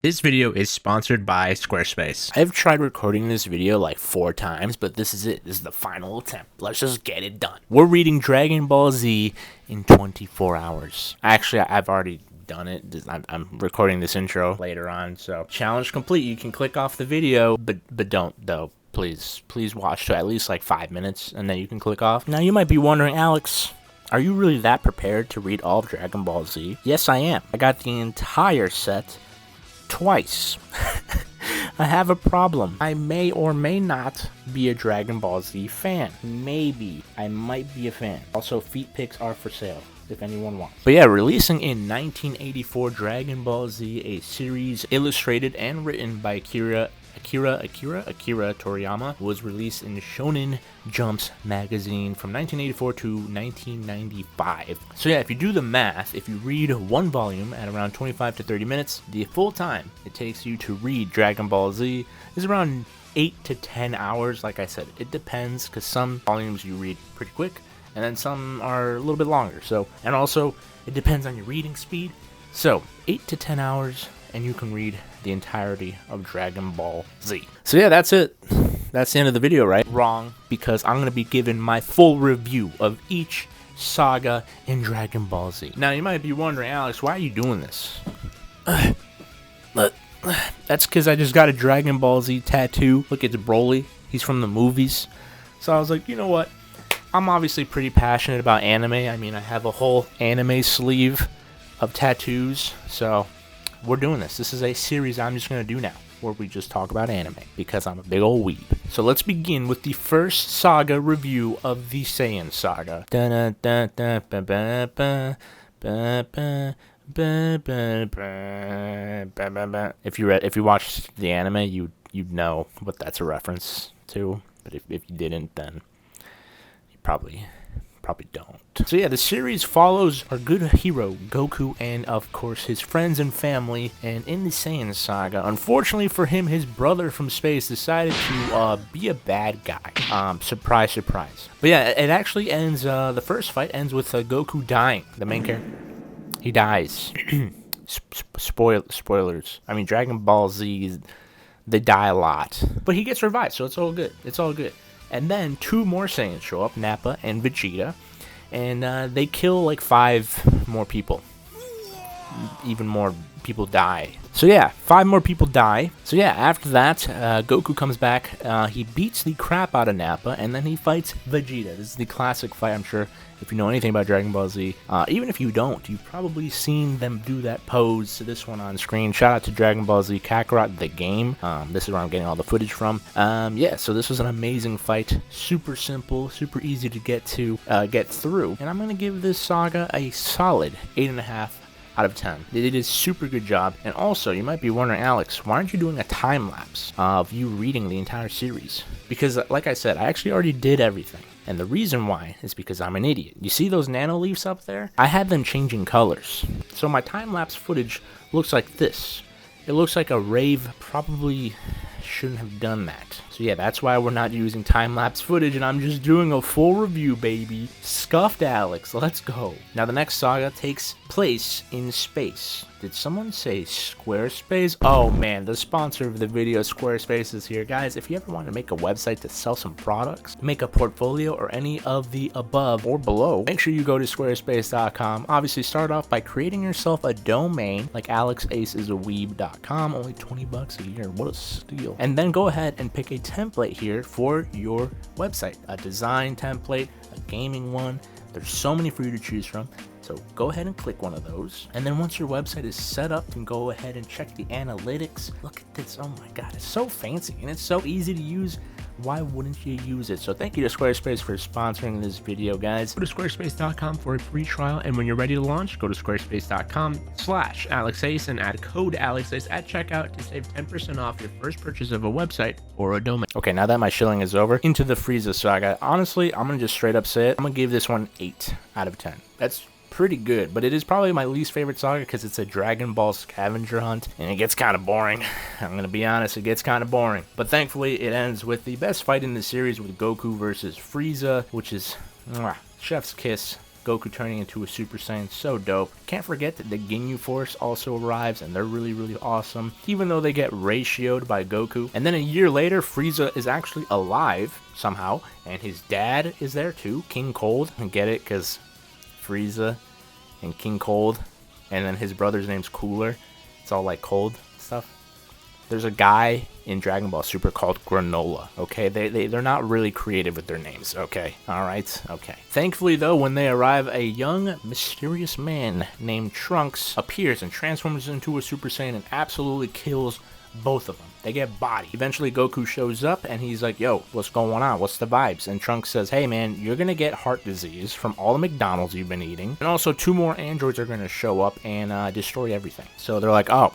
This video is sponsored by Squarespace. I've tried recording this video like 4 times, but this is it. This is the final attempt. Let's just get it done. We're reading Dragon Ball Z in 24 hours. Actually, I've already done it. I'm recording this intro later on, so challenge complete. You can click off the video, but don't though. Please watch to at least like 5 minutes, and then you can click off. Now you might be wondering, Alex, are you really that prepared to read all of Dragon Ball Z? Yes, I am. I got the entire set twice. I have a problem. I may or may not be a Dragon Ball Z fan. Maybe. I might be a fan. Also, feet pics are for sale, if anyone wants. But yeah, releasing in 1984, Dragon Ball Z, a series illustrated and written by Akira Toriyama, was released in Shonen Jump's magazine from 1984 to 1995. So yeah, if you do the math, if you read one volume at around 25 to 30 minutes, the full time it takes you to read Dragon Ball Z is around 8 to 10 hours. Like I said, it depends, because some volumes you read pretty quick, and then some are a little bit longer. So, and also, it depends on your reading speed. So, 8 to 10 hours, and you can read the entirety of Dragon Ball Z. So yeah, that's it. That's the end of the video, right? Wrong, because I'm going to be giving my full review of each saga in Dragon Ball Z. Now, you might be wondering, Alex, why are you doing this? That's because I just got a Dragon Ball Z tattoo. Look, it's Broly. He's from the movies. So I was like, you know what? I'm obviously pretty passionate about anime. I mean, I have a whole anime sleeve of tattoos, so we're doing this. This is a series I'm just going to do now, where we just talk about anime, because I'm a big old weeb. So let's begin with the first saga review of the Saiyan saga. If you watched the anime, you'd know what that's a reference to. But if you didn't, then you probably don't. So yeah, the series follows our good hero, Goku, and of course his friends and family. And in the Saiyan saga, unfortunately for him, his brother from space decided to be a bad guy. Surprise, surprise. But yeah, it actually ends, the first fight ends with Goku dying. The main character, he dies. Spoilers. I mean, Dragon Ball Z, they die a lot. But he gets revived, so it's all good. It's all good. And then 2 more Saiyans show up, Nappa and Vegeta, and they kill like 5 more people. Even more people die. So yeah, 5 more people die. So yeah, after that, Goku comes back, he beats the crap out of Nappa, and then he fights Vegeta. This is the classic fight, I'm sure, if you know anything about Dragon Ball Z. Even if you don't, you've probably seen them do that pose to this one on screen. Shout out to Dragon Ball Z Kakarot, the game. This is where I'm getting all the footage from. Yeah, so this was an amazing fight. Super simple, super easy to get through. And I'm going to give this saga a solid 8.5 out of 10. They did a super good job. And also, you might be wondering, Alex, why aren't you doing a time lapse of you reading the entire series? Because like I said, I actually already did everything. And the reason why is because I'm an idiot. You see those nano leaves up there? I had them changing colors. So my time lapse footage looks like this. It looks like a rave. Probably shouldn't have done that. So yeah, that's why we're not using time-lapse footage, and I'm just doing a full review, baby. Scuffed Alex, let's go. Now the next saga takes place in space. Did someone say Squarespace? Oh man, the sponsor of the video, Squarespace, is here. Guys, if you ever want to make a website to sell some products, make a portfolio, or any of the above or below, make sure you go to squarespace.com. Obviously, start off by creating yourself a domain like AlexAceIsAweeb.com, only $20 a year. What a steal. And then go ahead and pick a template here for your website. A design template, a gaming one. There's so many for you to choose from. So go ahead and click one of those. And then once your website is set up, you can go ahead and check the analytics. Look at this. Oh my God, it's so fancy and it's so easy to use. Why wouldn't you use it? So thank you to Squarespace for sponsoring this video, guys. Go to squarespace.com for a free trial, and when you're ready to launch, go to squarespace.com/AlexAce and add code AlexAce at checkout to save 10% off your first purchase of a website or a domain. Okay, now that my shilling is over, into the Frieza saga. Honestly, I'm gonna just straight up say it. I'm gonna give this one 8 out of 10. That's pretty good, but it is probably my least favorite saga because it's a Dragon Ball scavenger hunt, and it gets kind of boring. I'm gonna be honest, it gets kind of boring. But thankfully, it ends with the best fight in the series with Goku versus Frieza, which is chef's kiss. Goku turning into a Super Saiyan, so dope. Can't forget that the Ginyu Force also arrives, and they're really, really awesome, even though they get ratioed by Goku. And then a year later, Frieza is actually alive somehow, and his dad is there too, King Cold. And get it, because Frieza and King Cold, and then his brother's name's Cooler. It's all like cold stuff. There's a guy in Dragon Ball Super called Granola, okay? They're not really creative with their names, okay? Alright? Okay. Thankfully, though, when they arrive, a young, mysterious man named Trunks appears and transforms into a Super Saiyan and absolutely kills both of them. They get bodied. Eventually, Goku shows up, and he's like, yo, what's going on? What's the vibes? And Trunks says, hey, man, you're gonna get heart disease from all the McDonald's you've been eating. And also, 2 more androids are gonna show up and destroy everything. So they're like, oh,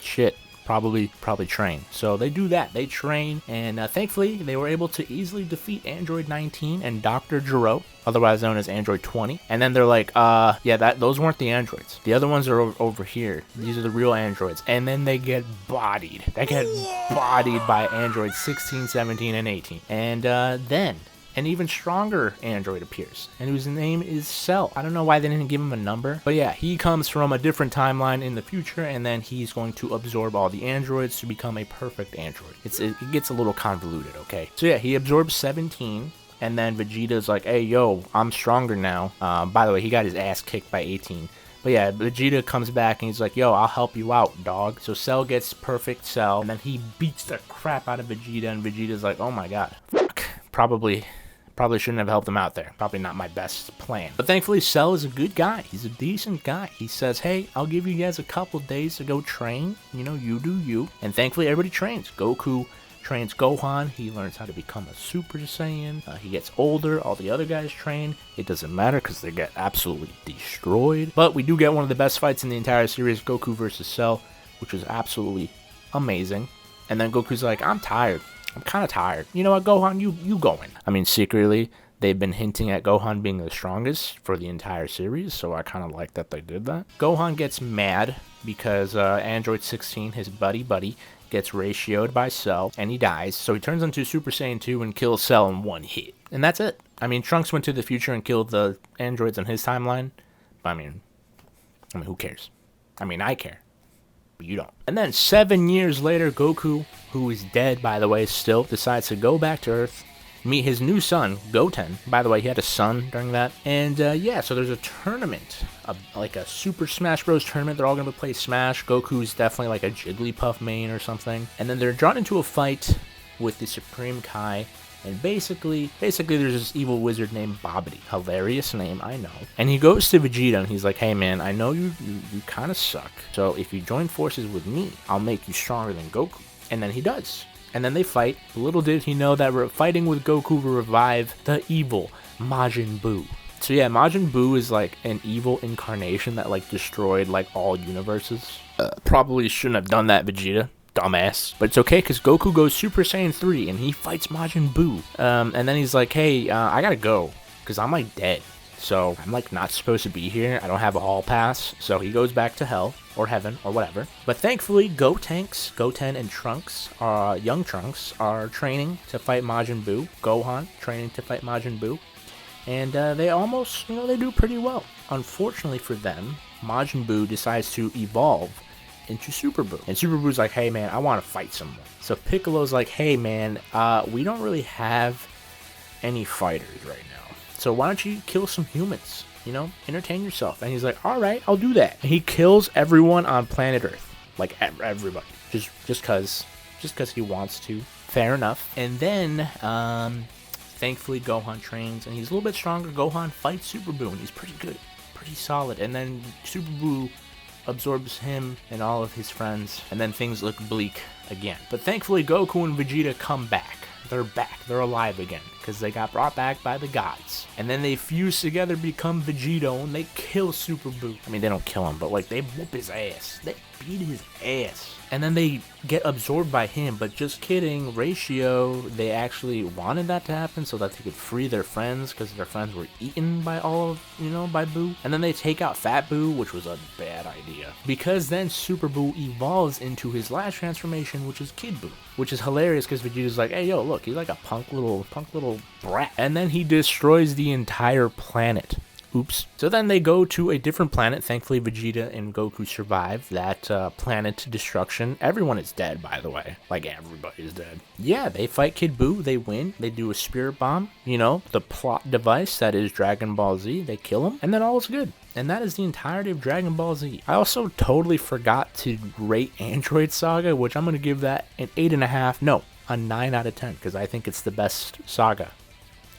shit. Probably train. So they do that. They train, and thankfully they were able to easily defeat Android 19 and Dr. Gero, otherwise known as Android 20. And then they're like, yeah, those weren't the androids. The other ones are over here. These are the real androids. And then they get bodied. They get bodied by Android 16, 17, and 18. And then an even stronger android appears, and whose name is Cell. I don't know why they didn't give him a number, but yeah, he comes from a different timeline in the future, and then he's going to absorb all the androids to become a perfect android. It gets a little convoluted, okay? So yeah, he absorbs 17, and then Vegeta's like, hey, yo, I'm stronger now. By the way, he got his ass kicked by 18. But yeah, Vegeta comes back and he's like, yo, I'll help you out, dog. So Cell gets perfect Cell, and then he beats the crap out of Vegeta, and Vegeta's like, oh my god. Fuck. Probably shouldn't have helped him out there. Probably not my best plan. But thankfully, Cell is a good guy. He's a decent guy. He says, hey, I'll give you guys a couple days to go train. You know, you do you. And thankfully, everybody trains. Goku trains Gohan. He learns how to become a Super Saiyan. He gets older. All the other guys train. It doesn't matter because they get absolutely destroyed. But we do get one of the best fights in the entire series, Goku versus Cell, which was absolutely amazing. And then Goku's like, I'm tired. I'm kind of tired. You know what, Gohan, you going. I mean, secretly, they've been hinting at Gohan being the strongest for the entire series, so I kind of like that they did that. Gohan gets mad because Android 16, his buddy, gets ratioed by Cell, and he dies, so he turns into Super Saiyan 2 and kills Cell in one hit. And that's it. I mean, Trunks went to the future and killed the androids in his timeline, but I mean, who cares? I mean, I care. But you don't. And then 7 years later, Goku, who is dead, by the way, still, decides to go back to Earth, meet his new son, Goten. By the way, he had a son during that. And yeah, so there's a tournament, like a Super Smash Bros. Tournament. They're all going to play Smash. Goku's definitely like a Jigglypuff main or something. And then they're drawn into a fight with the Supreme Kai. And basically there's this evil wizard named Babidi. Hilarious name, I know. And he goes to Vegeta and he's like, hey man, I know you kind of suck. So if you join forces with me, I'll make you stronger than Goku. And then he does. And then they fight. Little did he know that fighting with Goku will revive the evil Majin Buu. So yeah, Majin Buu is like an evil incarnation that like destroyed like all universes. Probably shouldn't have done that, Vegeta. Dumbass. But it's okay because Goku goes Super Saiyan 3 and he fights Majin Buu. And then he's like, hey, I gotta go because I'm like dead. So I'm like not supposed to be here. I don't have a hall pass. So he goes back to hell or heaven or whatever. But thankfully, Goten and Trunks, young Trunks, are training to fight Majin Buu. Gohan training to fight Majin Buu. And they almost, they do pretty well. Unfortunately for them, Majin Buu decides to evolve into Super Buu. And Super Buu's like, hey man, I want to fight someone. So Piccolo's like, hey man, we don't really have any fighters right now. So why don't you kill some humans? Entertain yourself. And he's like, all right, I'll do that. And he kills everyone on planet Earth. Like everybody. Just cause he wants to. Fair enough. And then, thankfully Gohan trains and he's a little bit stronger. Gohan fights Super Buu and he's pretty good. Pretty solid. And then Super Buu absorbs him and all of his friends, and then things look bleak again. But thankfully, Goku and Vegeta come back. They're back. They're alive again, because they got brought back by the gods. And then they fuse together, become Vegito, and they kill Super Buu. I mean, they don't kill him, but like, they whoop his ass. They beat his ass. And then they get absorbed by him, but just kidding, Ratio, they actually wanted that to happen so that they could free their friends, because their friends were eaten by all of, by Buu. And then they take out Fat Buu, which was a bad idea. Because then Super Buu evolves into his last transformation, which is Kid Buu. Which is hilarious, because Vegeta's like, hey yo, look, he's like a punk little brat. And then he destroys the entire planet. Oops. So then they go to a different planet. Thankfully, Vegeta and Goku survive that planet destruction. Everyone is dead, by the way. Like, everybody's dead. Yeah, they fight Kid Buu. They win. They do a spirit bomb. You know, the plot device that is Dragon Ball Z. They kill him. And then all is good. And that is the entirety of Dragon Ball Z. I also totally forgot to rate Android Saga, which I'm going to give that an 8.5. No, a 9 out of 10, because I think it's the best saga.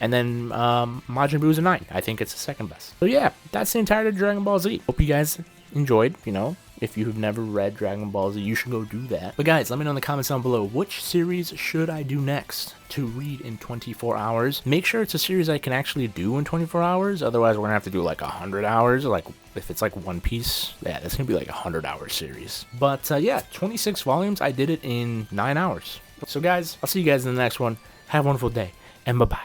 And then Majin Buu is a 9. I think it's the second best. So yeah, that's the entirety of Dragon Ball Z. Hope you guys enjoyed. You know, if you've never read Dragon Ball Z, you should go do that. But guys, let me know in the comments down below, which series should I do next to read in 24 hours? Make sure it's a series I can actually do in 24 hours. Otherwise, we're going to have to do like 100 hours. Like, if it's like One Piece, yeah, that's going to be like a 100-hour series. But yeah, 26 volumes. I did it in 9 hours. So guys, I'll see you guys in the next one. Have a wonderful day, and bye-bye.